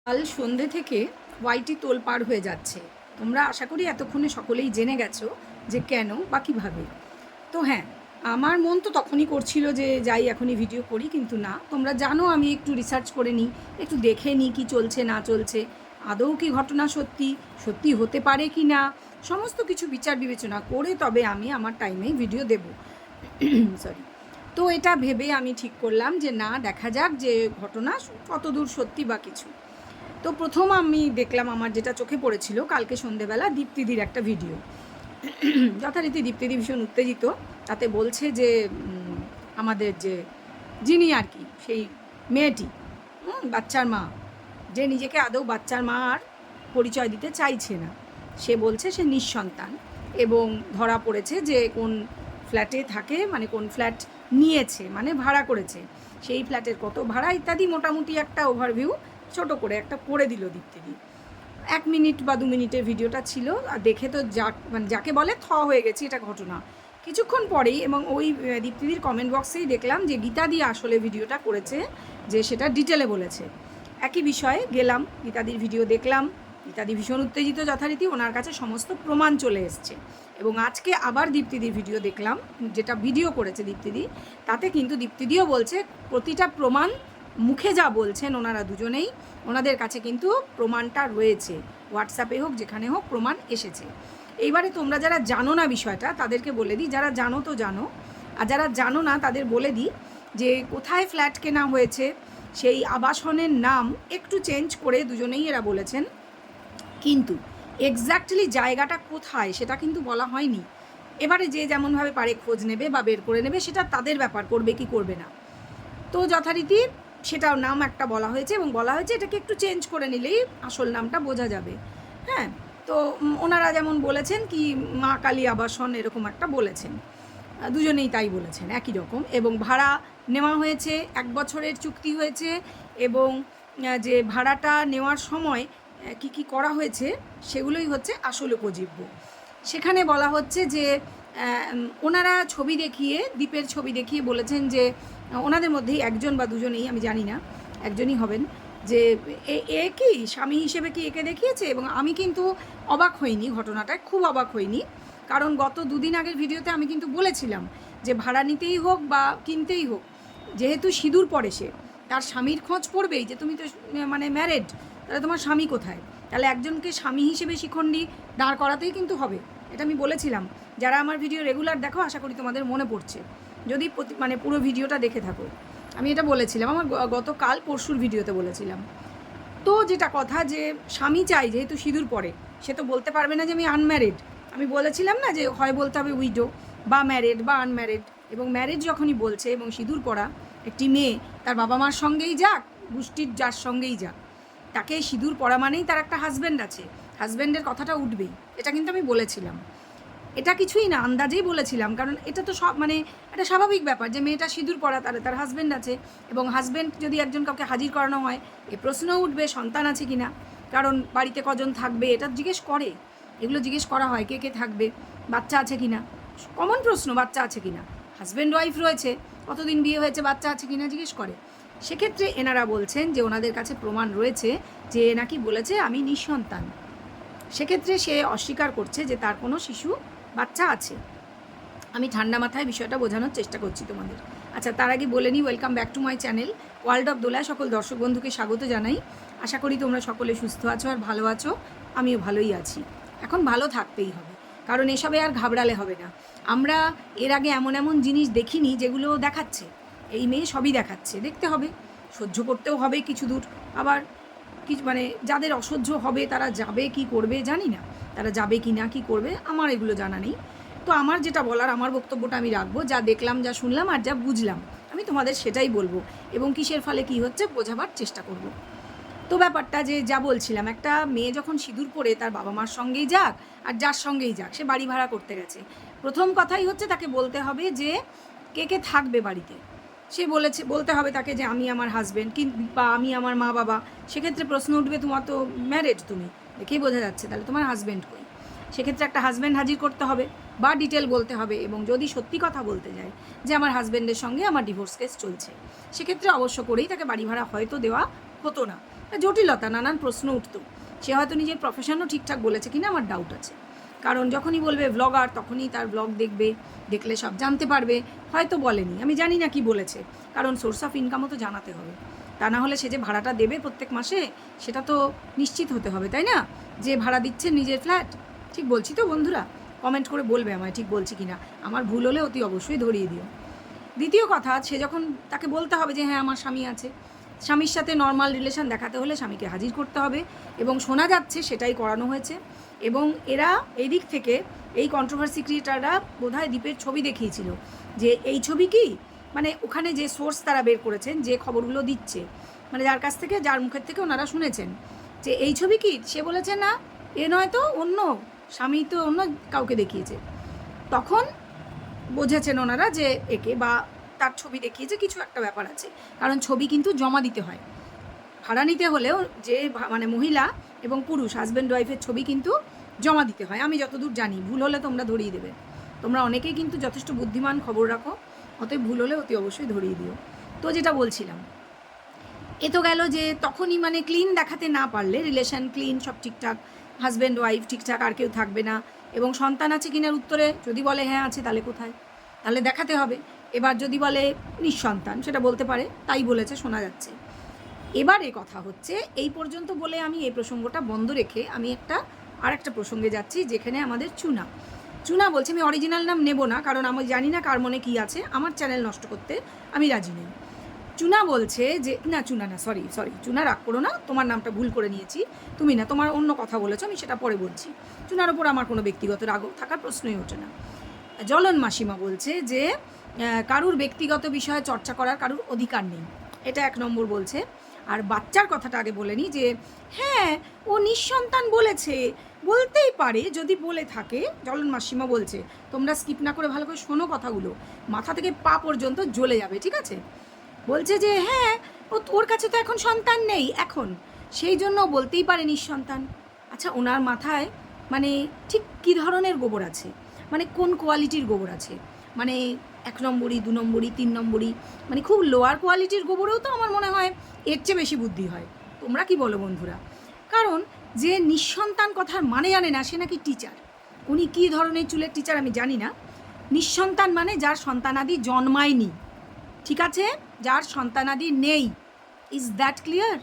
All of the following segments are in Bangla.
কাল সন্ধে থেকে ওয়াইটি তোলপাড় হয়ে যাচ্ছে। তোমরা আশা করি এতক্ষণে সকলেই জেনে গেছো যে কেন বা কীভাবে। তো হ্যাঁ, আমার মন তো তখনই করছিল যে যাই এখনই ভিডিও করি, কিন্তু না, তোমরা জানো আমি একটু রিসার্চ করে নিই, একটু দেখে নিই কী চলছে না চলছে, আদৌ কি ঘটনা সত্যি সত্যি হতে পারে কি না, সমস্ত কিছু বিচার বিবেচনা করে তবে আমি আমার টাইমেই ভিডিও দেব। সরি। তো এটা ভেবে আমি ঠিক করলাম যে না, দেখা যাক যে ঘটনা কতদূর সত্যি বা কিছু। তো প্রথম আমি দেখলাম, আমার যেটা চোখে পড়েছিল কালকে সন্ধেবেলা দীপ্তিদির একটা ভিডিও। যথারীতি দীপ্তিদি ভীষণ উত্তেজিত, তাতে বলছে যে আমাদের যে যিনি আর কি সেই মেয়েটি, বাচ্চার মা, যে নিজেকে আদৌ বাচ্চার মা আর পরিচয় দিতে চাইছে না, সে বলছে সে নিঃসন্তান এবং ধরা পড়েছে যে কোন ফ্ল্যাটে থাকে, মানে কোন ফ্ল্যাট নিয়েছে, মানে ভাড়া করেছে, সেই ফ্ল্যাটের কত ভাড়া ইত্যাদি মোটামুটি একটা ওভারভিউ ছোট করে একটা করে দিল দীপ্তিদি। 1 মিনিট বা 2 মিনিটের ভিডিওটা ছিল, আর দেখে তো মানে যাকে বলে হয়ে গেছি এটা ঘটনা। কিছুক্ষণ পরেই এবং ওই দীপ্তিদির কমেন্ট বক্সেই দেখলাম যে গীতাদি আসলে ভিডিওটা করেছে, যে সেটা ডিটেলে বলেছে। একই বিষয়ে গেলাম, গীতাদির ভিডিও দেখলাম, গীতাদি ভীষণ উত্তেজিত যথারীতি, ওনার কাছে সমস্ত প্রমাণ চলে এসছে। এবং আজকে আবার দীপ্তিদির ভিডিও দেখলাম, যেটা ভিডিও করেছে দীপ্তিদি, তাতে কিন্তু দীপ্তিদিও বলছে প্রতিটা প্রমাণ, মুখে যা বলছেন ওনারা দুজনেই, ওনাদের কাছে কিন্তু প্রমাণটা রয়েছে, হোয়াটসঅ্যাপে হোক যেখানে হোক প্রমাণ এসেছে। এইবারে তোমরা যারা জানো না বিষয়টা তাদেরকে বলে দিই, যারা জানো তো জানো, আর যারা জানো না তাদের বলে দিই যে কোথায় ফ্ল্যাট কেনা হয়েছে, সেই আবাসনের নাম একটু চেঞ্জ করে দুজনেই এরা বলেছেন, কিন্তু এক্স্যাক্টলি জায়গাটা কোথায় সেটা কিন্তু বলা হয়নি। এবারে যে যেমনভাবে পারে খোঁজ নেবে বা বের করে নেবে, সেটা তাদের ব্যাপার, করবে কি করবে না। তো যথারীতি সেটাও নাম একটা বলা হয়েছে এবং বলা হয়েছে এটাকে একটু চেঞ্জ করে নিলেই আসল নামটা বোঝা যাবে। হ্যাঁ, তো ওনারা যেমন বলেছেন কি মা কালী আবাসন এরকম একটা বলেছেন, দুজনেই তাই বলেছেন একই রকম, এবং ভাড়া নেওয়া হয়েছে, 1 বছরের চুক্তি হয়েছে, এবং যে ভাড়াটা নেওয়ার সময় কি কি করা হয়েছে সেগুলোই হচ্ছে আসল উপজীব্য। সেখানে বলা হচ্ছে যে ওনারা ছবি দেখিয়ে, দ্বীপের ছবি দেখিয়ে বলেছেন যে ওনাদের মধ্যেই একজন বা দুজনেই, আমি জানি না, একজনই হবেন, যে এ কি স্বামী হিসেবে কি একে দেখিয়েছে। এবং আমি কিন্তু অবাক হইনি ঘটনাটায়, খুব অবাক হইনি, কারণ গত 2 দিন আগের ভিডিওতে আমি কিন্তু বলেছিলাম যে ভাড়া নিতেই হোক বা কিনতেই হোক, যেহেতু সিঁদুর পরে সে, তার স্বামীর খোঁজ পড়বেই, যে তুমি তো মানে ম্যারেড, তাহলে তোমার স্বামী কোথায়, তাহলে একজনকে স্বামী হিসেবে শিখণ্ডী দাঁড় করাতেই কিন্তু হবে। এটা আমি বলেছিলাম, যারা আমার ভিডিও রেগুলার দেখো আশা করি তোমাদের মনে পড়ছে, যদি মানে পুরো ভিডিওটা দেখে থাকো, আমি এটা বলেছিলাম আমার গতকাল পরশুর ভিডিওতে বলেছিলাম। তো যেটা কথা, যে স্বামী চাই, যেহেতু সিঁদুর পরে, সে তো বলতে পারবে না যে আমি আনম্যারিড। আমি বলেছিলাম না যে হয় বলতে হবে উইডো বা ম্যারিড বা আনম্যারিড, এবং ম্যারিড যখনই বলছে এবং সিঁদুর পরা একটি মেয়ে, তার বাবা মার সঙ্গেই যাক, গোষ্ঠীর যার সঙ্গেই যাক, তাকে সিঁদুর পরা মানেই তার একটা হাজব্যান্ড আছে, হাজব্যান্ডের কথাটা উঠবেই, এটা কিন্তু আমি বলেছিলাম। এটা কিছুই না, আন্দাজেই বলেছিলাম, কারণ এটা তো সব মানে একটা স্বাভাবিক ব্যাপার যে মেয়েটা সিঁদুর পরা, তার হাজব্যান্ড আছে, এবং হাজব্যান্ড যদি একজন কাউকে হাজির করানো হয়, এ প্রশ্নও উঠবে সন্তান আছে কি না, কারণ বাড়িতে কজন থাকবে এটা জিজ্ঞেস করে, এগুলো জিজ্ঞেস করা হয়, কে কে থাকবে, বাচ্চা আছে কি না, কমন প্রশ্ন, বাচ্চা আছে কি না, হাজব্যান্ড ওয়াইফ রয়েছে, কতদিন বিয়ে হয়েছে, বাচ্চা আছে কি না জিজ্ঞেস করে। সেক্ষেত্রে এনারা বলছেন যে ওনাদের কাছে প্রমাণ রয়েছে যে নাকি বলেছে আমি নিঃসন্তান। সেক্ষেত্রে সে অস্বীকার করছে যে তার কোনো শিশু বাচ্চা আছে। আমি ঠান্ডা মাথায় বিষয়টা বোঝানোর চেষ্টা করছি তোমাদের। আচ্ছা, তার আগে বলে নিই, welcome back to my channel world of Dola. সকল দর্শক বন্ধুকে স্বাগত জানাই। আশা করি তোমরা সকলে সুস্থ আছো আর ভালো আছো, আমিও ভালোই আছি। এখন ভালো থাকতেই হবে, কারণ এসবে আর ঘাবড়ালে হবে না। আমরা এর আগে এমন এমন জিনিস দেখিনি যেগুলো দেখাচ্ছে, এই মেয়ে সবই দেখাচ্ছে, দেখতে হবে, সহ্য করতেও হবে কিছু দূর। আবার কিছু মানে যাদের অসহ্য হবে তারা যাবে কি করবে জানি না, তারা যাবে কি না কি করবে আমার এগুলো জানা নেই। তো আমার যেটা বলার, আমার বক্তব্যটা আমি রাখবো, যা দেখলাম, যা শুনলাম আর যা বুঝলাম আমি তোমাদের সেটাই বলবো, এবং কিসের ফলে কি হচ্ছে বোঝাবার চেষ্টা করব। তো ব্যাপারটা যে যা বলছিলাম, একটা মেয়ে যখন সিঁদুর পরে তার বাবা মার সঙ্গেই যাক আর যার সঙ্গেই যাক, সে বাড়ি ভাড়া করতে গেছে, প্রথম কথাই হচ্ছে তাকে বলতে হবে যে কে কে থাকবে বাড়িতে। সে বলতে হবে তাকে যে আমি আমার হাজব্যান্ড বা আমি আমার মা বাবা। সেক্ষেত্রে প্রশ্ন উঠবে তোমার তো ম্যারেড, তুমি দেখেই বোঝা যাচ্ছে, তাহলে তোমার হাজব্যান্ড কই। সেক্ষেত্রে একটা হাজব্যান্ড হাজির করতে হবে বা ডিটেল বলতে হবে, এবং যদি সত্যি কথা বলতে যায় যে আমার হাজব্যান্ডের সঙ্গে আমার ডিভোর্স কেস চলছে, সেক্ষেত্রে অবশ্য করেই তাকে বাড়ি ভাড়া হয়তো দেওয়া হতো না, জটিলতা, নানান প্রশ্ন উঠতো। সে হয়তো নিজের প্রফেশনও ঠিকঠাক বলেছে কিনা আমার ডাউট আছে, কারণ যখনই বলবে ব্লগার তখনই তার ব্লগ দেখবে, দেখলে সব জানতে পারবে। হয়তো বলেনি, আমি জানি না কি বলেছে, কারণ সোর্স অফ ইনকামও তো জানাতে হবে। তা না হলে সে যে ভাড়াটা দেবে প্রত্যেক মাসে সেটা তো নিশ্চিত হতে হবে, তাই না? যে ভাড়া দিচ্ছে নিজের ফ্ল্যাট। ঠিক বলছি তো বন্ধুরা? কমেন্ট করে বলবে আমায় ঠিক বলছি কিনা। আমার ভুল হলে অতি অবশ্যই ধরিয়ে দিও। দ্বিতীয় কথা, সে যখন তাকে বলতে হবে যে হ্যাঁ আমার স্বামী আছে, স্বামীর সাথে নর্মাল রিলেশন দেখাতে হলে স্বামীকে হাজির করতে হবে, এবং শোনা যাচ্ছে সেটাই করানো হয়েছে। এবং এরা এই দিক থেকে, এই কন্ট্রোভার্সি ক্রিয়েটাররা বোধহয় দীপের ছবি দেখিয়েছিল, যে এই ছবি কি, মানে ওখানে যে সোর্স তারা বের করেছেন, যে খবরগুলো দিচ্ছে, মানে যার কাছ থেকে, যার মুখের থেকে ওনারা শুনেছেন যে এই ছবি কি, সে বলেছে না এ নয় তো অন্য, স্বামী তো অন্য কাউকে দেখিয়েছে। তখন বুঝেছেন ওনারা যে একে, বা তার ছবি দেখিয়েছে, কিছু একটা ব্যাপার আছে। কারণ ছবি কিন্তু জমা দিতে হয়, ভাড়া নিতে হলেও যে মানে মহিলা এবং পুরুষ হাজব্যান্ড ওয়াইফের ছবি কিন্তু জমা দিতে হয়, আমি যতদূর জানি। ভুল হলে তোমরা ধরিয়ে দেবে, তোমরা অনেকেই কিন্তু যথেষ্ট বুদ্ধিমান, খবর রাখো, অতএব ভুল হলে অতি অবশ্যই ধরিয়ে দিও। তো যেটা বলছিলাম, এ তো গেল যে তখনই মানে ক্লিন দেখাতে না পারলে, রিলেশন ক্লিন, সব ঠিকঠাক, হাজব্যান্ড ওয়াইফ ঠিকঠাক, আর কেউ থাকবে না, এবং সন্তান আছে কিনার উত্তরে যদি বলে হ্যাঁ আছে, তাহলে কোথায়, তাহলে দেখাতে হবে। এবার যদি বলে নিঃসন্তান, সেটা বলতে পারে, তাই বলেছে শোনা যাচ্ছে। এবারে কথা হচ্ছে, এই পর্যন্ত বলে আমি এই প্রসঙ্গটা বন্ধ রেখে আমি আর একটা প্রসঙ্গে যাচ্ছি, যেখানে আমাদের চুনা বলছে, আমি অরিজিনাল নাম নেব না, কারণ আমি জানি না কার মনে কী আছে, আমার চ্যানেল নষ্ট করতে আমি রাজি নেই। চুনা বলছে যে চুনা না, সরি চুনা, রাগ করো না, তোমার নামটা ভুল করে নিয়েছি, তুমি না, তোমার অন্য কথা বলেছো, আমি সেটা পরে বলছি। চুনার ওপর আমার কোনো ব্যক্তিগত রাগ থাকার প্রশ্নই ওঠে না। জ্বলন মাসিমা বলছে যে কারুর ব্যক্তিগত বিষয়ে চর্চা করার কারুর অধিকার নেই, এটা 1 নম্বর বলছে। আর বাচ্চার কথাটা আগে বলে নিই, যে হ্যাঁ ও নিঃসন্তান বলেছে, বলতেই পারে, যদি বলে থাকে। জ্বলন মাসিমা বলছে, তোমরা স্কিপ না করে ভালো করে শোনো কথাগুলো, মাথা থেকে পা পর্যন্ত জ্বলে যাবে, ঠিক আছে? বলছে যে হ্যাঁ ওর কাছে তো এখন সন্তান নেই, এখন সেই জন্য বলতেই পারে নিঃসন্তান। আচ্ছা, ওনার মাথায় মানে ঠিক কী ধরনের গোবর আছে, মানে কোন কোয়ালিটির গোবর আছে, মানে 1 নম্বরই, 2 নম্বরই, 3 নম্বরই, মানে খুব লোয়ার কোয়ালিটির গোবরেও তো আমার মনে হয় এর চেয়ে বেশি বুদ্ধি হয়। তোমরা কি বলো বন্ধুরা? কারণ যে নিঃসন্তান কথার মানে জানে না, সে নাকি টিচার। উনি কী ধরনের চুলের টিচার আমি জানি না। নিঃসন্তান মানে যার সন্তানাদি জন্মায়নি, ঠিক আছে, যার সন্তানাদি নেই। Is that clear?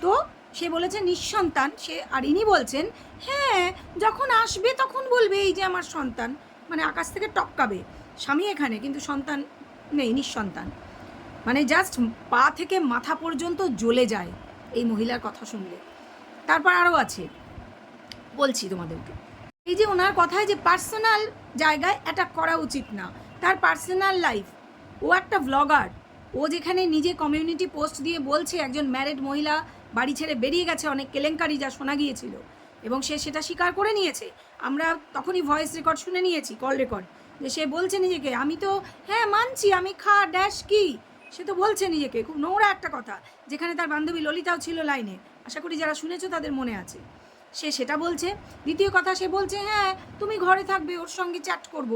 তো সে বলেছে নিঃসন্তান, সে আর ইনি বলছেন হ্যাঁ যখন আসবে তখন বলবে এই যে আমার সন্তান, মানে আকাশ থেকে টপকাবে, স্বামী এখানে কিন্তু সন্তান নেই, নিঃসন্তান। মানে জাস্ট পা থেকে মাথা পর্যন্ত জ্বলে যায় এই মহিলার কথা শুনলে। তারপর আরও আছে, বলছি তোমাদেরকে। এই যে ওনার কথায় যে পার্সোনাল জায়গায় অ্যাটাক করা উচিত না, তার পার্সোনাল লাইফ, ও একটা ব্লগার, ও যেখানে নিজে কমিউনিটি পোস্ট দিয়ে বলছে একজন ম্যারিড মহিলা বাড়ি ছেড়ে বেরিয়ে গেছে, অনেক কেলেঙ্কারি যা শোনা গিয়েছিল, এবং সে সেটা স্বীকার করে নিয়েছে। আমরা তখনই ভয়েস রেকর্ড শুনে নিয়েছি, কল রেকর্ড, যে সে বলছে নিজেকে, আমি তো হ্যাঁ মানছি আমি ড্যাশ কি, সে তো বলছে নিজেকে। খুব নোংরা একটা কথা, যেখানে তার বান্ধবী ললিতাও ছিল লাইনে, আশা করি যারা শুনেছো তাদের মনে আছে, সে সেটা বলছে। দ্বিতীয় কথা, সে বলছে হ্যাঁ তুমি ঘরে থাকবে, ওর সঙ্গে চ্যাট করব,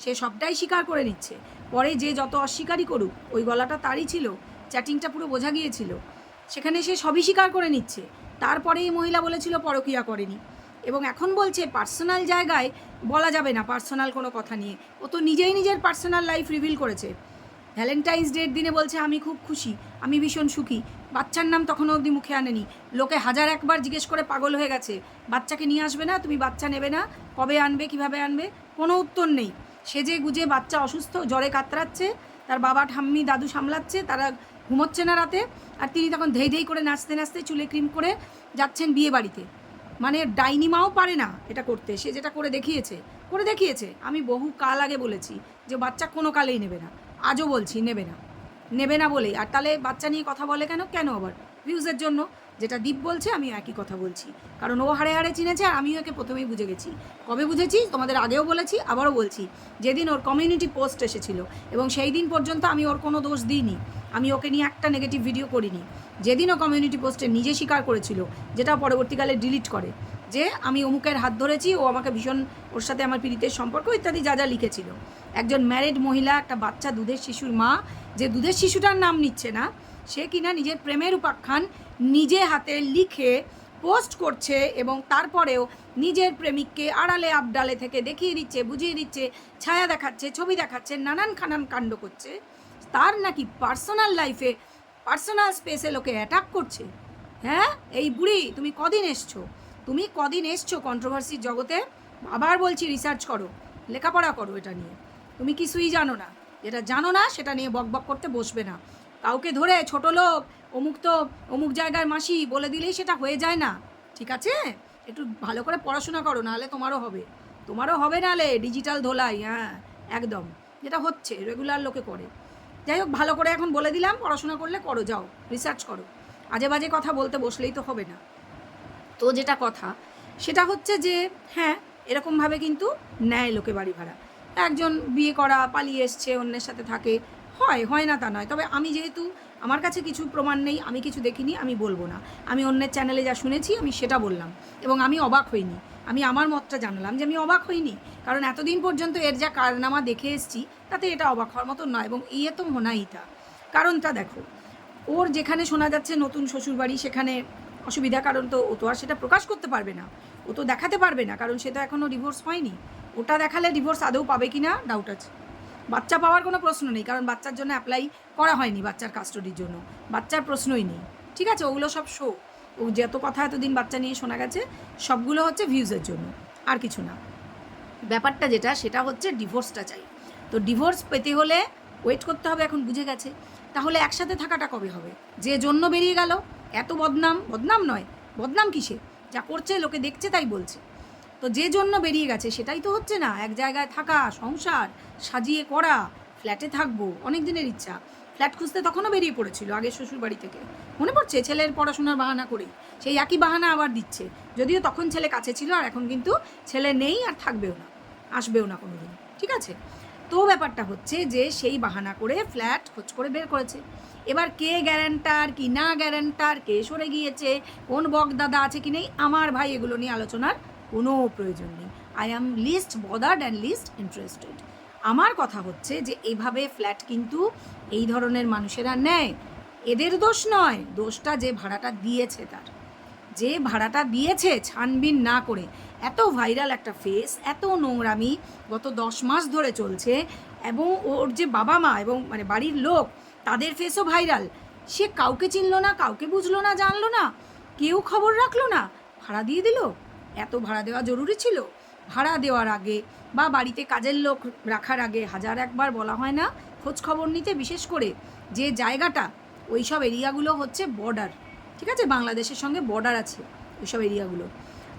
সে সবটাই স্বীকার করে নিচ্ছে। পরে যে যত অস্বীকারই করুক, ওই গলাটা তারই ছিল, চ্যাটিংটা পুরো বোঝা গিয়েছিল, সেখানে সে সবই স্বীকার করে নিচ্ছে। তারপরে এই মহিলা বলেছিল পরকীয়া করেনি, এবং এখন বলছে পার্সোনাল জায়গায় বলা যাবে না পার্সোনাল কোনো কথা নিয়ে। ও তো নিজেই নিজের পার্সোনাল লাইফ রিভিল করেছে। ভ্যালেন্টাইন্স ডের দিনে বলছে আমি খুব খুশি, আমি ভীষণ সুখী, বাচ্চার নাম তখনও অবধি মুখে আনেনি, লোকে 1001বার জিজ্ঞেস করে পাগল হয়ে গেছে, বাচ্চাকে নিয়ে আসবে না, তুমি বাচ্চা নেবে না, কবে আনবে, কিভাবে আনবে, কোনো উত্তর নেই। সেজে গুজে বাচ্চা অসুস্থ, জ্বরে কাতরাচ্ছে, তার বাবা ঠাম্মি দাদু সামলাচ্ছে, তারা ঘুমোচ্ছে না রাতে, আর তিনি তখন ধেই ধেই করে নাচতে নাচতে চুলে ক্রিম করে যাচ্ছেন বিয়ে বাড়িতে। মানে ডাইনি মাও পারে না এটা করতে, সে যেটা করে দেখিয়েছে। আমি বহু কাল আগে বলেছি যে বাচ্চা কোনো কালেই নেবে না, আজও বলছি নেবে না বলেই। আর তাহলে বাচ্চা নিয়ে কথা বলে কেন আবার ভিউজের জন্য? যেটা দীপ বলছে আমি একই কথা বলছি, কারণ ও হাড়ে হাড়ে চিনেছে, আর আমিও একে প্রথমেই বুঝে গেছি। কবে বুঝেছি তোমাদের আগেও বলেছি, আবারও বলছি, যেদিন ওর কমিউনিটি পোস্ট এসেছিল, এবং সেই দিন পর্যন্ত আমি ওর কোনো দোষ দিইনি, আমি ওকে নিয়ে একটা নেগেটিভ ভিডিও করিনি। যেদিন ও কমিউনিটি পোস্টে নিজে স্বীকার করেছিল, যেটা পরবর্তীকালে ডিলিট করে, যে আমি অমুকের হাত ধরেছি, ও আমাকে ভীষণ, ওর সাথে আমার পীড়িতের সম্পর্ক ইত্যাদি যা যা লিখেছিল। একজন ম্যারিড মহিলা, একটা বাচ্চা দুধের শিশুর মা, যে দুধের শিশুটার নাম নিচ্ছে না, সে কিনা নিজের প্রেমের উপাখ্যান নিজে হাতে লিখে পোস্ট করছে এবং তারপরেও নিজের প্রেমিককে আড়ালে আবডালে থেকে দেখিয়ে দিচ্ছে, বুঝিয়ে দিচ্ছে, ছায়া দেখাচ্ছে, ছবি দেখাচ্ছে, নানান খানান কাণ্ড করছে। তার নাকি পার্সোনাল লাইফে, পার্সোনাল স্পেসে লোকে অ্যাটাক করছে। হ্যাঁ, এই বুড়ি তুমি কদিন এসছো? তুমি কদিন এসছো কন্ট্রোভার্সির জগতে? আবার বলছি, রিসার্চ করো, লেখাপড়া করো এটা নিয়ে। তুমি কিছুই জানো না, যেটা জানো না সেটা নিয়ে বকবক করতে বসবে না। কাউকে ধরে ছোট লোক, অমুক তো অমুক জায়গার মাসি বলে দিলেই সেটা হয়ে যায় না, ঠিক আছে? একটু ভালো করে পড়াশোনা করো, নাহলে তোমারও হবে নাহলে ডিজিটাল ধোলাই। হ্যাঁ, একদম, যেটা হচ্ছে রেগুলার লোকে করে। যাই হোক, ভালো করে এখন বলে দিলাম, পড়াশোনা করলে করো, যাও রিসার্চ করো, আজে বাজে কথা বলতে বসলেই তো হবে না। তো যেটা কথা সেটা হচ্ছে যে হ্যাঁ, এরকমভাবে কিন্তু নেয় লোকে বাড়ি ভাড়া। একজন বিয়ে করা, পালিয়ে এসছে, অন্যের সাথে থাকে, হয় না তা নয়। তবে আমি যেহেতু আমার কাছে কিছু প্রমাণ নেই, আমি কিছু দেখিনি, আমি বলবো না। আমি অন্যের চ্যানেলে যা শুনেছি আমি সেটা বললাম, এবং আমি অবাক হইনি। আমি আমার মতটা জানালাম যে আমি অবাক হইনি, কারণ এতদিন পর্যন্ত এর যা কারনামা দেখে এসেছি তাতে এটা অবাক হওয়ার মতো নয়, এবং ইয়ে তো হোনাইতা। কারণটা দেখো, ওর যেখানে শোনা যাচ্ছে নতুন শ্বশুরবাড়ি, সেখানে অসুবিধা, কারণ তো ও তো আর সেটা প্রকাশ করতে পারবে না, ও তো দেখাতে পারবে না, কারণ সে তো এখনও ডিভোর্স হয়নি। ওটা দেখালে ডিভোর্স আদৌ পাবে কি না ডাউট আছে। বাচ্চা পাওয়ার কোনো প্রশ্ন নেই, কারণ বাচ্চার জন্য অ্যাপ্লাই করা হয়নি, বাচ্চার কাস্টডির জন্য বাচ্চার প্রশ্নই নেই, ঠিক আছে? ওগুলো সব শো। ও যত কথা এতদিন বাচ্চা নিয়ে শোনা গেছে সবগুলো হচ্ছে ভিউজের জন্য, আর কিছু না। ব্যাপারটা যেটা, সেটা হচ্ছে ডিভোর্সটা চাই। তো ডিভোর্স পেতে হলে ওয়েট করতে হবে, এখন বুঝে গেছে। তাহলে একসাথে থাকাটা কবে হবে? যে জন্য বেরিয়ে গেল, এত বদনাম নয়, বদনাম কিসে? যা করছে লোকে দেখছে তাই বলছে। তো যে জন্য বেরিয়ে গেছে সেটাই তো হচ্ছে না। এক জায়গায় থাকা, সংসার সাজিয়ে করা, ফ্ল্যাটে থাকবো, অনেক দিনের ইচ্ছা। ফ্ল্যাট খুঁজতে তখনও বেরিয়ে পড়েছিল আগের শ্বশুর বাড়ি থেকে, মনে পড়ছে? ছেলের পড়াশোনার বাহানা করেই সেই একই বাহানা আবার দিচ্ছে, যদিও তখন ছেলে কাছে ছিল, আর এখন কিন্তু ছেলে নেই, আর থাকবেও না, আসবেও না কোনো দিন, ঠিক আছে? তো ব্যাপারটা হচ্ছে যে সেই বাহানা করে ফ্ল্যাট খোঁজ করে বের করেছে। এবার কে গ্যারান্টার কি না গ্যারান্টার, কে সরে গিয়েছে, কোন বকদাদা আছে কি নেই, আমার ভাই এগুলো নিয়ে আলোচনার কোনো প্রয়োজন নেই। I am least bothered and least interested. আমার কথা হচ্ছে যে এইভাবে ফ্ল্যাট কিন্তু এই ধরনের মানুষেরা নেয়, এদের দোষ নয়, দোষটা যে ভাড়াটা দিয়েছে তার, যে ভাড়াটা দিয়েছে ছানবিন না করে। এত ভাইরাল একটা ফেস, এত নোংরামি গত 10 মাস ধরে চলছে, এবং ওর যে বাবা মা এবং মানে বাড়ির লোক, তাদের ফেসও ভাইরাল। সে কাউকে চিনলো না, কাউকে বুঝলো না, জানলো না, কেউ খবর রাখলো না, ভাড়া দিয়ে দিল। এত ভাড়া দেওয়া জরুরি ছিল? ভাড়া দেওয়ার আগে বা বাড়িতে কাজের লোক রাখার আগে হাজার একবার বলা হয় না খোঁজ খবর নিতে? বিশেষ করে যে জায়গাটা, ওই সব এরিয়াগুলো হচ্ছে বর্ডার, ঠিক আছে? বাংলাদেশের সঙ্গে বর্ডার আছে ওইসব এরিয়াগুলো।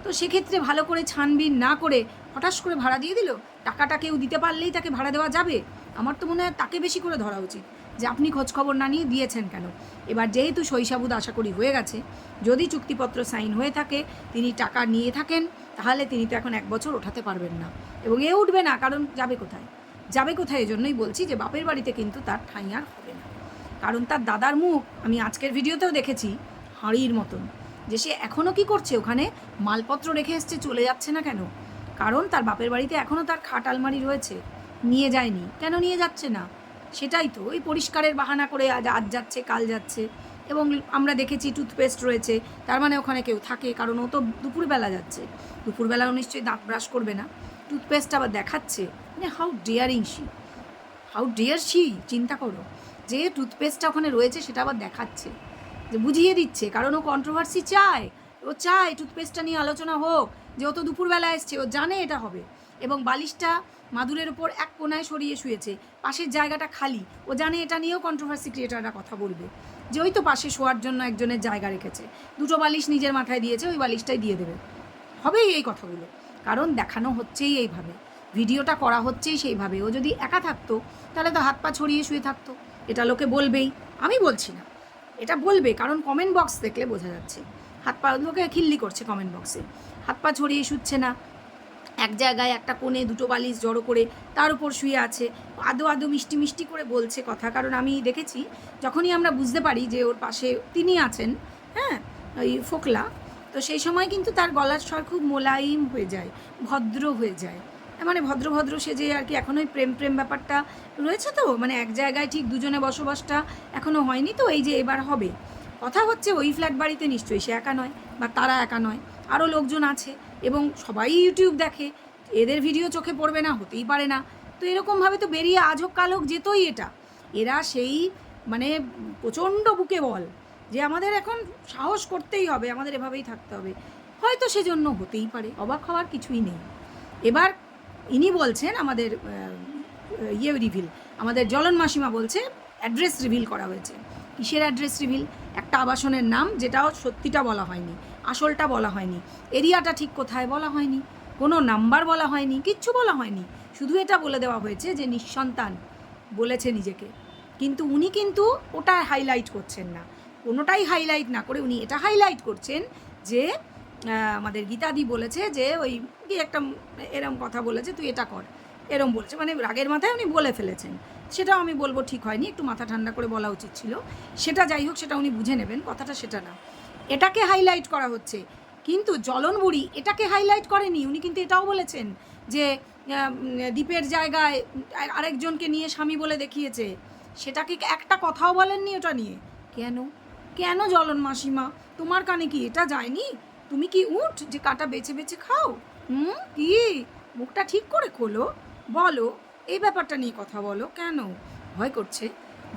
তো সেক্ষেত্রে ভালো করে ছানবিন না করে হঠাৎ করে ভাড়া দিয়ে দিল। টাকাটা কেউ দিতে পারলেই তাকে ভাড়া দেওয়া যাবে? আমার তো মনে হয় তাকে বেশি করে ধরা উচিত, যে আপনি খোঁজখবর না নিয়ে দিয়েছেন কেন। এবার যেহেতু শৈশাবুদ আশা করি হয়ে গেছে, যদি চুক্তিপত্র সাইন হয়ে থাকে, তিনি টাকা নিয়ে থাকেন, তাহলে তিনি তো এখন 1 বছর ওঠাতে পারবেন না, এবং এ উঠবে না, কারণ যাবে কোথায়? এজন্যই বলছি যে বাপের বাড়িতে কিন্তু তার ঠাঁই আর হবে না। কারণ তার দাদার মুখ আমি আজকের ভিডিওতেও দেখেছি হাঁড়ির মতন, যে সে এখনও কী করছে ওখানে, মালপত্র রেখে এসছে, চলে যাচ্ছে না কেন? কারণ তার বাপের বাড়িতে এখনও তার খাট আলমারি রয়েছে, নিয়ে যায়নি। কেন নিয়ে যাচ্ছে না? সেটাই তো, ওই পরিষ্কারের বাহানা করে আজ যাচ্ছে কাল যাচ্ছে। এবং আমরা দেখেছি টুথপেস্ট রয়েছে, তার মানে ওখানে কেউ থাকে, কারণ ও তো দুপুরবেলা যাচ্ছে, দুপুরবেলাও নিশ্চয়ই দাঁত ব্রাশ করবে না, টুথপেস্ট আবার দেখাচ্ছে। মানে হাউ ডেয়ার শি, চিন্তা করো, যে টুথপেস্টটা ওখানে রয়েছে সেটা আবার দেখাচ্ছে, যে বুঝিয়ে দিচ্ছে, কারণ ও কন্ট্রোভার্সি চায়, ও চায় টুথপেস্টটা নিয়ে আলোচনা হোক, যে ও তো দুপুরবেলা এসছে, ও জানে এটা হবে। এবং বালিশটা মাদুরের ওপর এক কোনায় সরিয়ে শুয়েছে, পাশের জায়গাটা খালি, ও জানে এটা নিয়েও কন্ট্রোভার্সি ক্রিয়েটাররা কথা বলবে, যে ওই তো পাশে শোয়ার জন্য একজনের জায়গা রেখেছে, 2টো বালিশ নিজের মাথায় দিয়েছে, ওই বালিশটাই দিয়ে দেবে, হবেই এই কথাগুলো। কারণ দেখানো হচ্ছেই এইভাবে, ভিডিওটা করা হচ্ছেই সেইভাবে। ও যদি একা থাকতো তাহলে তো হাত পা ছড়িয়ে শুয়ে থাকতো, এটা লোকে বলবেই, আমি বলছি না, এটা বলবে, কারণ কমেন্ট বক্স দেখলে বোঝা যাচ্ছে হাত পা লোকে খিল্লি করছে, কমেন্ট বক্সে হাত পা ছড়িয়ে শুচ্ছে না, এক জায়গায় একটা কোণে 2টো বালিশ জড়ো করে তার উপর শুয়ে আছে, আদো মিষ্টি করে বলছে কথা। কারণ আমি দেখেছি, যখনই আমরা বুঝতে পারি যে ওর পাশে তিনি আছেন, হ্যাঁ, ওই ফোকলা, তো সেই সময় কিন্তু তার গলার স্বর খুব মোলায়েম হয়ে যায়, ভদ্র হয়ে যায়, মানে ভদ্র ভদ্র সেজে আর কি, এখনো ওই প্রেম প্রেম ব্যাপারটা রয়েছে, তো মানে এক জায়গায় ঠিক দুজনে বসবাসটা এখনও হয়নি, তো এই যে এবার হবে। কথা হচ্ছে ওই ফ্ল্যাট বাড়িতে নিশ্চয়ই সে একা নয়, বা তারা একা নয়, আরও লোকজন আছে, এবং সবাই ইউটিউব দেখে, এদের ভিডিও চোখে পড়বে না, হতেই পারে না। তো এরকমভাবে তো বেরিয়ে আজ হোক কাল হোক যেতই এটা। এরা সেই মানে প্রচণ্ড বুকে বল যে আমাদের এখন সাহস করতেই হবে, আমাদের এভাবেই থাকতে হবে, হয়তো সেজন্য হতেই পারে, অবাক হওয়ার কিছুই নেই। এবার ইনি বলছেন আমাদের রিভিল, আমাদের জ্বলন মাসিমা বলছে অ্যাড্রেস রিভিল করা হয়েছে। কিসের অ্যাড্রেস রিভিল? একটা আবাসনের নাম, যেটাও সত্যিটা বলা হয়নি, আসলটা বলা হয়নি, এরিয়াটা ঠিক কোথায় বলা হয়নি, কোনো নাম্বার বলা হয়নি, কিচ্ছু বলা হয়নি, শুধু এটা বলে দেওয়া হয়েছে যে নিঃসন্তান বলেছে নিজেকে। কিন্তু উনি কিন্তু ওটা হাইলাইট করছেন না, কোনোটাই হাইলাইট না করে উনি এটা হাইলাইট করছেন যে আমাদের গীতাদি বলেছে যে ওই কি একটা এরম কথা বলেছে, তুই এটা কর, এরম বলেছে, মানে রাগের মাথায় উনি বলে ফেলেছেন। সেটাও আমি বলবো ঠিক হয়নি, একটু মাথা ঠান্ডা করে বলা উচিত ছিল। সেটা যাই হোক, সেটা উনি বুঝে নেবেন, কথাটা সেটা না, এটাকে হাইলাইট করা হচ্ছে। কিন্তু জ্বলন বুড়ি এটাকে হাইলাইট করেনি, উনি কিন্তু এটাও বলেছেন যে দ্বীপের জায়গায় আরেকজনকে নিয়ে স্বামী বলে দেখিয়েছে, সেটাকে একটা কথাও বলেননি ওটা নিয়ে। কেন কেন জ্বলন মাসিমা, তোমার কানে কি এটা যায়নি? তুমি কি উঠ যে কাটা বেছে বেছে খাও? কি মুখটা ঠিক করে খোলো, বলো, এই ব্যাপারটা নিয়ে কথা বলো। কেন ভয় করছে?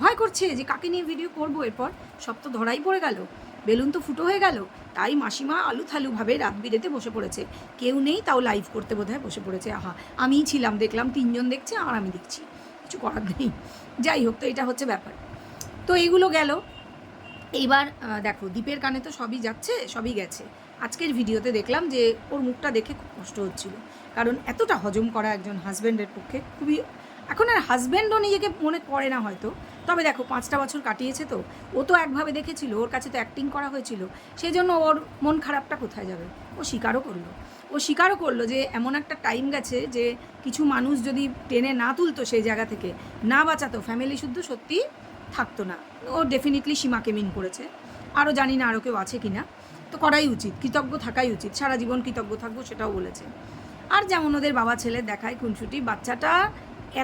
ভয় করছে যে কাকে নিয়ে ভিডিও করবো, এরপর সব তো ধরাই পড়ে গেল, বেলুন তো ফুটো হয়ে গেল। তাই মাসিমা আলু থালুভাবে রাত বিরেতে বসে পড়েছে, কেউ নেই তাও লাইভ করতে বোধহয় বসে পড়েছে। আহা, আমিই ছিলাম, দেখলাম 3 জন দেখছে আর আমি দেখছি, কিছু করার নেই। যাই হোক, তো এটা হচ্ছে ব্যাপার। তো এইগুলো গেল। এইবার দেখো, দীপের কানে তো সবই যাচ্ছে, সবই গেছে। আজকের ভিডিওতে দেখলাম যে ওর মুখটা দেখে খুব কষ্ট হচ্ছিল, কারণ এতটা হজম করা একজন হাজব্যান্ডের পক্ষে খুবই, এখন আর হাজব্যান্ডও নিজেকে মনে করে না হয়তো, তবে দেখো 5টা বছর কাটিয়েছে, তো ও তো একভাবে দেখেছিল, ওর কাছে তো অ্যাক্টিং করা হয়েছিল, সেই জন্য ওর মন খারাপটা কোথায় যাবে? ও স্বীকারও করলো যে এমন একটা টাইম গেছে যে কিছু মানুষ যদি টেনে না তুলতো সেই জায়গা থেকে, না বাঁচাতো, ফ্যামিলি শুদ্ধ সত্যি থাকতো না। ও ডেফিনেটলি সীমাকে মিন করেছে, আরও জানি না আরও কেউ আছে কি না, তো করাই উচিত, কৃতজ্ঞ থাকাই উচিত, সারা জীবন কৃতজ্ঞ থাকবো সেটাও বলেছে। আর যেমন ওদের বাবা ছেলে দেখায় খুনসুটি, বাচ্চাটা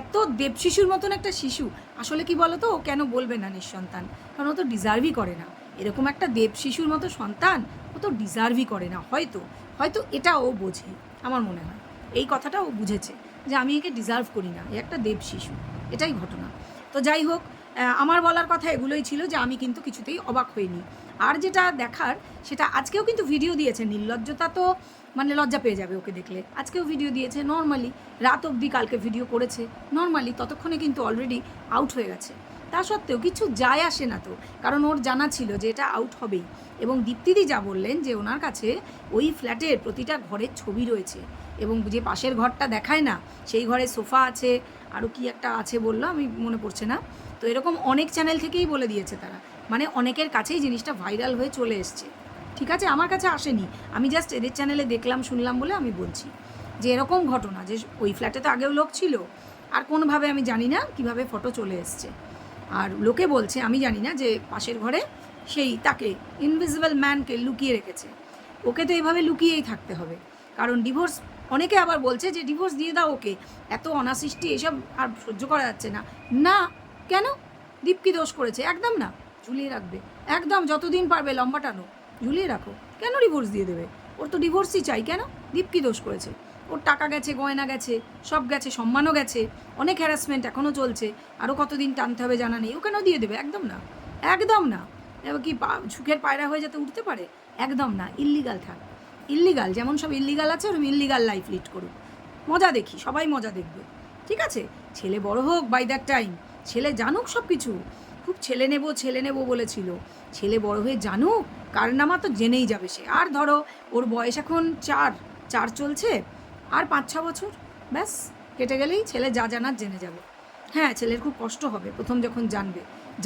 এত দেবশিশুর মতন একটা শিশু, আসলে কি বলো তো, ও কেন বলবে না নিঃসন্তান? কারণ ও তো ডিজার্ভই করে না এরকম একটা দেবশিশুর মতো সন্তান, ও তো ডিজার্ভই করে না। হয়তো হয়তো এটা ও বোঝে, আমার মনে হয় এই কথাটা ও বুঝেছে যে আমি একে ডিজার্ভ করি না, এ একটা দেব শিশু, এটাই ঘটনা। তো যাই হোক, আমার বলার কথা এগুলোই ছিল, যে আমি কিন্তু কিছুতেই অবাক হইনি। আর যেটা দেখার, সেটা আজকেও কিন্তু ভিডিও দিয়েছে, নির্লজ্জতা তো মানে লজ্জা পেয়ে যাবে ওকে দেখলে, আজকেও ভিডিও দিয়েছে নর্মালি, রাত অবধি কালকে ভিডিও করেছে নর্মালি, ততক্ষণে কিন্তু অলরেডি আউট হয়ে গেছে। তা সত্ত্বেও কিছু যায় আসে না তো, কারণ ওর জানা ছিল যে এটা আউট হবেই। এবং দীপ্তিদি যা বললেন যে ওনার কাছে ওই ফ্ল্যাটের প্রতিটা ঘরের ছবি রয়েছে, এবং যে পাশের ঘরটা দেখায় না, সেই ঘরে সোফা আছে, আরও কি একটা আছে বললো, আমি মনে পড়ছে না। তো এরকম অনেক চ্যানেল থেকেই বলে দিয়েছে তারা, মানে অনেকের কাছেই জিনিসটা ভাইরাল হয়ে চলে এসছে। ঠিক আছে, আমার কাছে আসেনি, আমি জাস্ট এদের চ্যানেলে দেখলাম শুনলাম বলে আমি বলছি যে এরকম ঘটনা, যে ওই ফ্ল্যাটে তো আগেও লোক ছিল, আর কোনোভাবে আমি জানি না কিভাবে ফটো চলে এসছে। আর লোকে বলছে, আমি জানি না, যে পাশের ঘরে সেই তাকে ইনভিজিবল ম্যানকে লুকিয়ে রেখেছে, ওকে তো এভাবে লুকিয়েই থাকতে হবে, কারণ ডিভোর্স, অনেকে আবার বলছে যে ডিভোর্স দিয়ে দাও ওকে, এত অনাসৃষ্টি এসব আর সহ্য করা যাচ্ছে না। না, কেন? দীপ কি দোষ করেছে? একদম না, ঝুলিয়ে রাখবে একদম, যতদিন পারবে লম্বা টানো, ঝুলিয়ে রাখো। কেন ডিভোর্স দিয়ে দেবে? ওর তো ডিভোর্সই চাই। কেন? দীপ কি দোষ করেছে? ওর টাকা গেছে, গয়না গেছে, সব গেছে, সম্মানও গেছে, অনেক হ্যারাসমেন্ট এখনও চলছে, আরও কতদিন টানতে হবে জানা নেই। ও কেন দিয়ে দেবে? একদম না, একদম না। এবার কি সুখের পায়রা হয়ে যাতে উঠতে পারে? একদম না, ইল্লিগাল থাক, ইল্লিগাল, যেমন সব ইল্লিগাল আছে ওরকম ইল্লিগাল লাইফ লিড করুক, মজা দেখি, সবাই মজা দেখবে। ঠিক আছে, ছেলে বড় হোক বাই দ্যাট টাইম, ছেলে জানুক সব কিছু, খুব ছেলে নেবো বলেছিল, ছেলে বড় হয়ে জানুক, কারনামা তো জেনেই যাবে সে। আর ধরো ওর বয়স এখন 4 চলছে, আর 5-6 বছর ব্যাস কেটে গেলেই ছেলে যা জানার জেনে যাবে। হ্যাঁ, ছেলের খুব কষ্ট হবে প্রথম যখন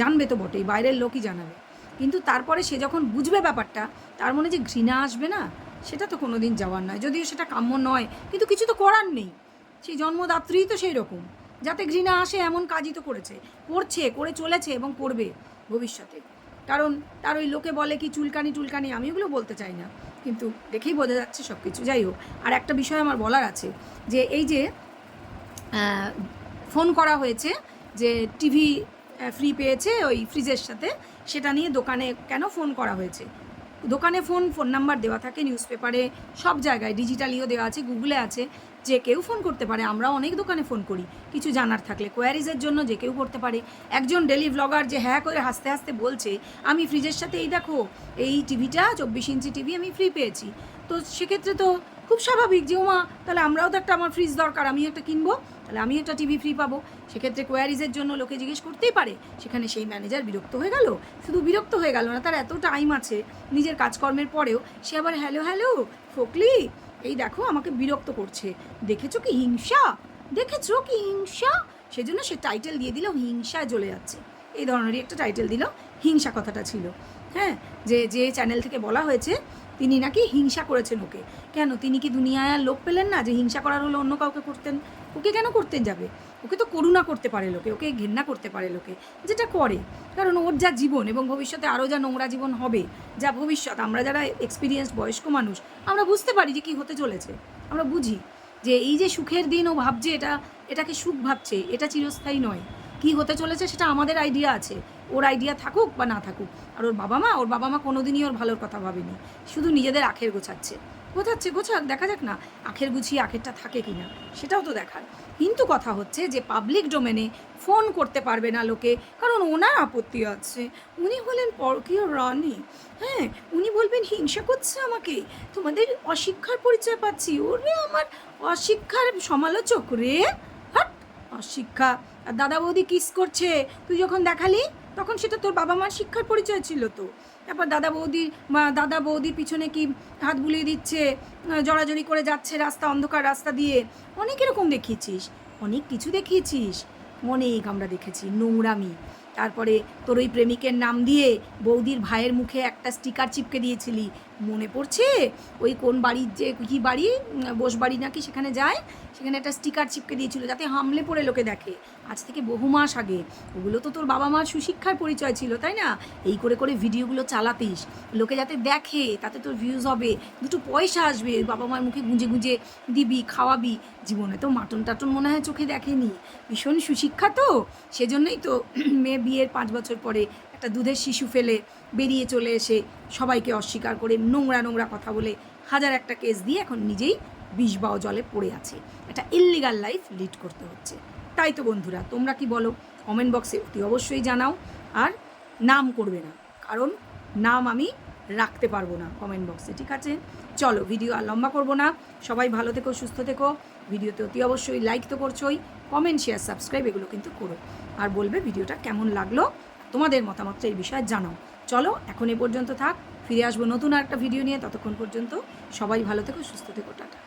জানবে তো বটেই, বাইরের লোকই জানাবে, কিন্তু তারপরে সে যখন বুঝবে ব্যাপারটা, তার মনে যে ঘৃণা আসবে না, সেটা তো কোনো দিন যাওয়ার নয়, যদিও সেটা কাম্য নয়, কিন্তু কিছু তো করার নেই, সেই জন্মদাত্রীই তো সেই রকম, যাতে ঘৃণা আসে এমন কাজই তো করে চলেছে এবং করবে ভবিষ্যতে। কারণ তার ওই লোকে বলে কি চুলকানি, আমি ওগুলো বলতে চাই না, কিন্তু দেখেই বোঝা যাচ্ছে সব কিছু। যাই হোক, আর একটা বিষয় আমার বলার আছে, যে এই যে ফোন করা হয়েছে যে টিভি ফ্রি পেয়েছে ওই ফ্রিজের সাথে, সেটা নিয়ে দোকানে কেন ফোন করা হয়েছে? দোকানে ফোন নাম্বার দেওয়া থাকে, নিউজ পেপারে সব জায়গায় ডিজিটালিও দেওয়া আছে, গুগলে আছে, যে কেউ ফোন করতে পারে। আমরা অনেক দোকানে ফোন করি কিছু জানার থাকলে, কোয়ারিজের জন্য যে কেউ করতে পারে। একজন ডেলি ব্লগার যে হ্যাঁ করে হাসতে হাসতে বলছে আমি ফ্রিজের সাথে এই দেখো এই টিভিটা 24 ইঞ্চি টিভি আমি ফ্রি পেয়েছি, তো সেক্ষেত্রে তো খুব স্বাভাবিক যে ওমা তাহলে আমরাও তো একটা, আমার ফ্রিজ দরকার, আমি একটা কিনবো, তাহলে আমি একটা টিভি ফ্রি পাবো। সেক্ষেত্রে কোয়ারিজের জন্য লোকে জিজ্ঞেস করতেই পারে। সেখানে সেই ম্যানেজার বিরক্ত হয়ে গেল, শুধু বিরক্ত হয়ে গেল না, তার এত টাইম আছে নিজের কাজকর্মের পরেও সে আবার হ্যালো হ্যালো ফোকলি এই দেখো আমাকে বিরক্ত করছে, দেখেছো কি হিংসা, দেখেছো কি হিংসা, সেজন্য সে টাইটেল দিয়ে দিল হিংসায় জ্বলে যাচ্ছে, এই ধরনেরই একটা টাইটেল দিল। হিংসা কথাটা ছিল, হ্যাঁ, যে চ্যানেল থেকে বলা হয়েছে তিনি নাকি হিংসা করেছেন ওকে। কেন, তিনি কি দুনিয়ায় আর লোক পেলেন না যে হিংসা করার হলে অন্য কাউকে করতেন? ওকে কেন করতেন যাবে? ওকে তো করুণা করতে পারে লোকে, ওকে ঘেন্না করতে পারে লোকে, যেটা করে। কারণ ওর যা জীবন এবং ভবিষ্যতে আরও যা নোংরা জীবন হবে, যা ভবিষ্যৎ, আমরা যারা এক্সপিরিয়েন্স বয়স্ক মানুষ আমরা বুঝতে পারি যে কী হতে চলেছে। আমরা বুঝি যে এই যে সুখের দিন ও ভাবছে এটাকে সুখ ভাবছে, এটা চিরস্থায়ী নয়। কী হতে চলেছে সেটা আমাদের আইডিয়া আছে, ওর আইডিয়া থাকুক বা না থাকুক। আর ওর বাবা মা কোনোদিনই ওর ভালোর কথা ভাবেনি, শুধু নিজেদের আখের গোছাচ্ছে। গোছাক, দেখা যাক না আখের গুছিয়ে আখেরটা থাকে কি না, সেটাও তো দেখার। কিন্তু কথা হচ্ছে যে পাবলিক ডোমেনে ফোন করতে পারবে না লোকে, কারণ ওনার আপত্তি আছে। উনি হলেন পরকীয় রানী, হ্যাঁ, উনি বলবেন হিংসা করছে আমাকে, তোমাদের অশিক্ষার পরিচয় পাচ্ছি। ওরে আমার অশিক্ষার সমালোচক রে, হাট অশিক্ষা। আর দাদা বৌদি কিস করছে তুই যখন দেখালি তখন সেটা তোর বাবা মার শিক্ষার পরিচয় ছিল তো। তারপর দাদা বৌদির পিছনে কি হাত বুলিয়ে দিচ্ছে, জড়াজড়ি করে যাচ্ছে রাস্তা, অন্ধকার রাস্তা দিয়ে, অনেক এরকম দেখিয়েছিস, অনেক কিছু দেখিয়েছিস, অনেক আমরা দেখেছি নোংরামি। তারপরে তোর ওই প্রেমিকের নাম দিয়ে বৌদির ভাইয়ের মুখে একটা স্টিকার চিপকে দিয়েছিলি, মনে পড়ছে? ওই কোন বাড়ির যে কী বাড়ি, বোস বাড়ি নাকি, সেখানে যায়, সেখানে একটা স্টিকার চিপকে দিয়েছিল যাতে হামলে পড়ে লোকে দেখে। আজ থেকে বহু মাস আগে। ওগুলো তো তোর বাবা মার সুশিক্ষার পরিচয় ছিল, তাই না? এই করে করে ভিডিওগুলো চালাতিস, লোকে যাতে দেখে, তাতে তোর ভিউজ হবে, দুটো পয়সা আসবে, বাবা মার মুখে গুঁজে গুঁজে দিবি, খাওয়াবি। জীবনে তো মাটন টাটন মনে হয় চোখে দেখেনি, ভীষণ সুশিক্ষা তো। সেজন্যই তো মেয়ে বিয়ের 5 বছর পরে একটা দুধের শিশু ফেলে বেরিয়ে চলে এসে সবাইকে অস্বীকার করে নোংরা কথা বলে হাজার একটা কেস দিয়ে এখন নিজেই বিষবাও জলে পড়ে আছে, একটা ইল্লিগাল লাইফ লিড করতে হচ্ছে। তাই তো বন্ধুরা, তোমরা কি বলো কমেন্ট বক্সে অতি অবশ্যই জানাও। আর নাম করবে না, কারণ নাম আমি রাখতে পারবো না কমেন্ট বক্সে, ঠিক আছে? চলো ভিডিও আর লম্বা করবো না, সবাই ভালো থেকো, সুস্থ থেকো। ভিডিওতে অতি অবশ্যই লাইক তো করছোই, কমেন্ট শেয়ার সাবস্ক্রাইব এগুলো কিন্তু করো। আর বলবে ভিডিওটা কেমন লাগলো, তোমাদের মতামতটা এই বিষয়ে জানাও। চলো এখন এ পর্যন্ত থাক, ফিরে আসবো নতুন আর একটা ভিডিও নিয়ে। ততক্ষণ পর্যন্ত সবাই ভালো থেকো, সুস্থ থেকো, টাটা।